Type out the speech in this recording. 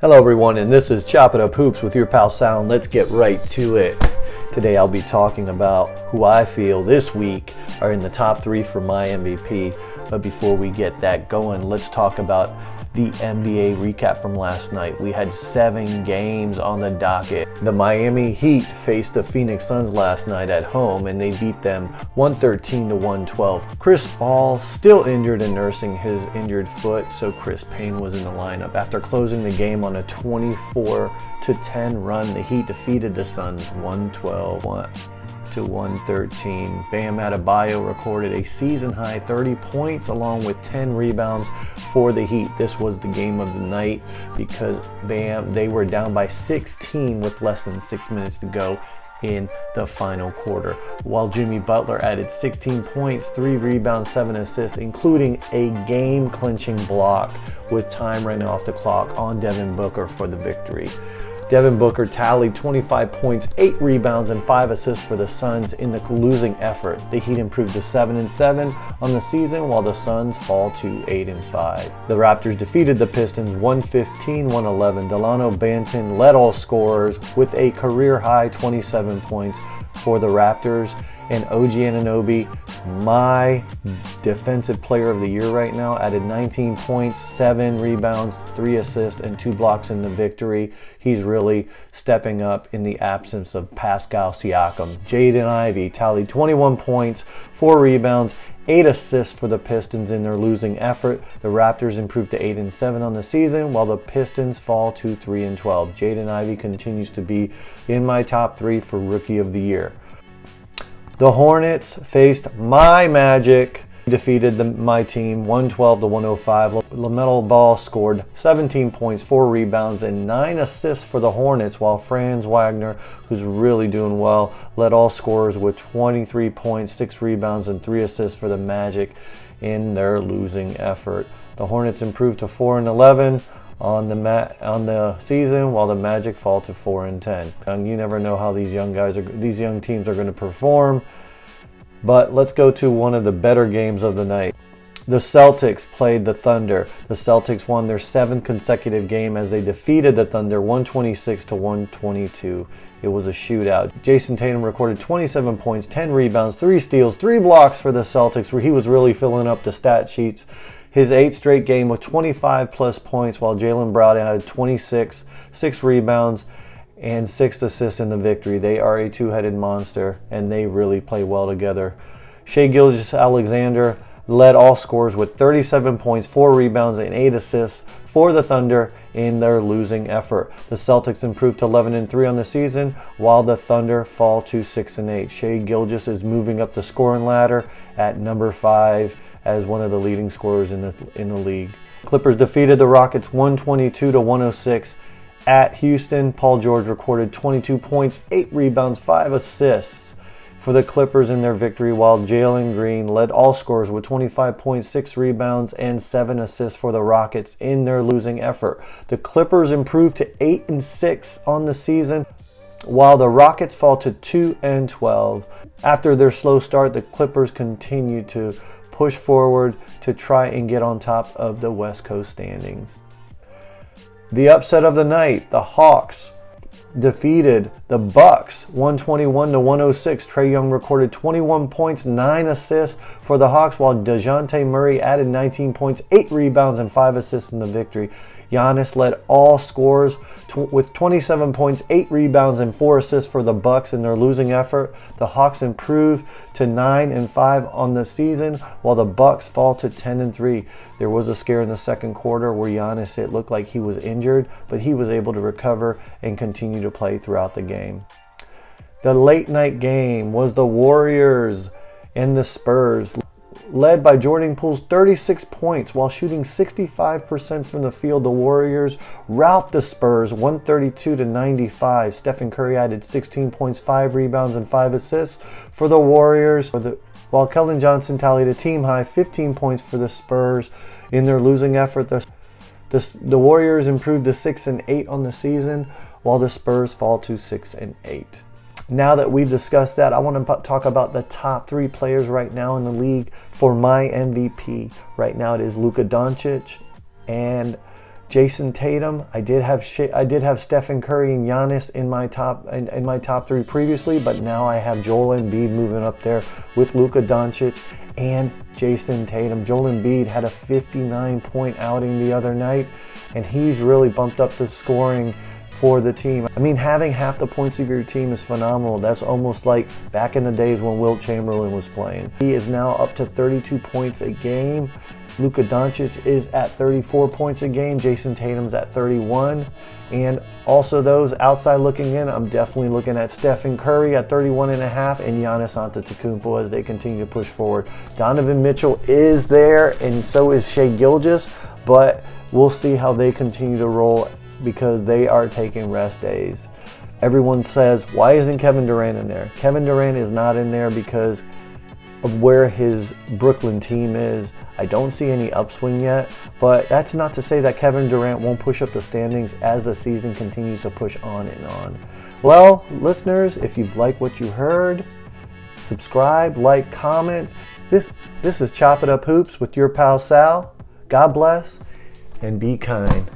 Hello everyone, and this is Chop It Up Hoops with your pal Sound. Let's get right to it. Today I'll be talking about who I feel this week are in the top 3 for my MVP. But before we get that going, let's talk about the NBA recap from last night. We had 7 games on the docket. The Miami Heat faced the Phoenix Suns last night at home, and they beat them 113-112. Chris Paul still injured and nursing his injured foot, so Chris Payne was in the lineup. After closing the game on a 24-10 run, the Heat defeated the Suns 112-113. Bam Adebayo recorded a season-high 30 points along with 10 rebounds for the Heat. This was the game of the night because they were down by 16 with less than 6 minutes to go in the final quarter, while Jimmy Butler added 16 points, 3 rebounds, 7 assists, including a game-clinching block with time running off the clock on Devin Booker for the victory. Devin Booker tallied 25 points, 8 rebounds, and 5 assists for the Suns in the losing effort. The Heat improved to 7-7 on the season, while the Suns fall to 8-5. The Raptors defeated the Pistons 115-111. Delano Banton led all scorers with a career-high 27 points for the Raptors. And OG Anunoby, my defensive player of the year right now, added 19 points, 7 rebounds, 3 assists, and 2 blocks in the victory. He's really stepping up in the absence of Pascal Siakam. Jaden Ivey tallied 21 points, 4 rebounds, 8 assists for the Pistons in their losing effort. The Raptors improved to 8-7 on the season, while the Pistons fall to 3-12. Jaden Ivey continues to be in my top 3 for Rookie of the Year. The Hornets faced my Magic, defeated my team 112-105. LaMelo Ball scored 17 points, 4 rebounds, and 9 assists for the Hornets, while Franz Wagner, who's really doing well, led all scorers with 23 points, 6 rebounds, and 3 assists for the Magic in their losing effort. The Hornets improved to 4-11 on the season, while the Magic fall to 4-10. You never know how these young teams are going to perform. But let's go to one of the better games of the night. The Celtics played the Thunder. The Celtics won their 7th consecutive game as they defeated the Thunder 126-122. It was a shootout. Jason Tatum recorded 27 points, 10 rebounds, 3 steals, 3 blocks for the Celtics, where he was really filling up the stat sheets. His 8th straight game with 25 plus points, while Jaylen Brown added 26, 6 rebounds, and 6 assists in the victory. They are a two-headed monster, and they really play well together. Shai Gilgeous-Alexander led all scorers with 37 points, 4 rebounds, and 8 assists for the Thunder in their losing effort. The Celtics improved to 11-3 on the season, while the Thunder fall to 6-8. Shai Gilgeous is moving up the scoring ladder at number 5 as one of the leading scorers in the league. Clippers defeated the Rockets 122-106 at Houston. Paul George recorded 22 points, 8 rebounds, 5 assists for the Clippers in their victory, while Jalen Green led all scorers with 25 points, 6 rebounds, and 7 assists for the Rockets in their losing effort. The Clippers improved to 8-6 on the season, while the Rockets fall to 2-12. After their slow start, the Clippers continue to push forward to try and get on top of the West Coast standings. The upset of the night, the Hawks defeated the Bucks 121-106. Trae Young recorded 21 points, 9 assists for the Hawks, while DeJounte Murray added 19 points, 8 rebounds, and 5 assists in the victory. Giannis led all scorers with 27 points, 8 rebounds, and 4 assists for the Bucks in their losing effort. The Hawks improved to 9-5 on the season, while the Bucks fall to 10-3. There was a scare in the second quarter where Giannis, it looked like he was injured, but he was able to recover and continue to play throughout the game. The late night game was the Warriors and the Spurs, led by Jordan Poole's 36 points while shooting 65% from the field. The Warriors rout the Spurs 132-95. Stephen Curry added 16 points, 5 rebounds, and 5 assists for the Warriors, while Keldon Johnson tallied a team-high 15 points for the Spurs in their losing effort. The Warriors improved to 6-8 on the season, while the Spurs fall to 6-8. Now that we've discussed that, I want to talk about the top 3 players right now in the league for my MVP. Right now it is Luka Doncic and Jason Tatum, I did have Stephen Curry and Giannis in my top three previously, but now I have Joel Embiid moving up there with Luka Doncic and Jason Tatum. Joel Embiid had a 59-point outing the other night, and he's really bumped up the scoring for the team. I mean, having half the points of your team is phenomenal. That's almost like back in the days when Wilt Chamberlain was playing. He is now up to 32 points a game. Luka Doncic is at 34 points a game. Jason Tatum's at 31. And also those outside looking in, I'm definitely looking at Stephen Curry at 31.5 and Giannis Antetokounmpo as they continue to push forward. Donovan Mitchell is there, and so is Shai Gilgeous, but we'll see how they continue to roll because they are taking rest days. Everyone says, why isn't Kevin Durant in there? Kevin Durant is not in there because of where his Brooklyn team is. I don't see any upswing yet, but that's not to say that Kevin Durant won't push up the standings as the season continues to push on and on. Well, listeners, if you've liked what you heard, subscribe, like, comment. This is Chop It Up Hoops with your pal Sal. God bless and be kind.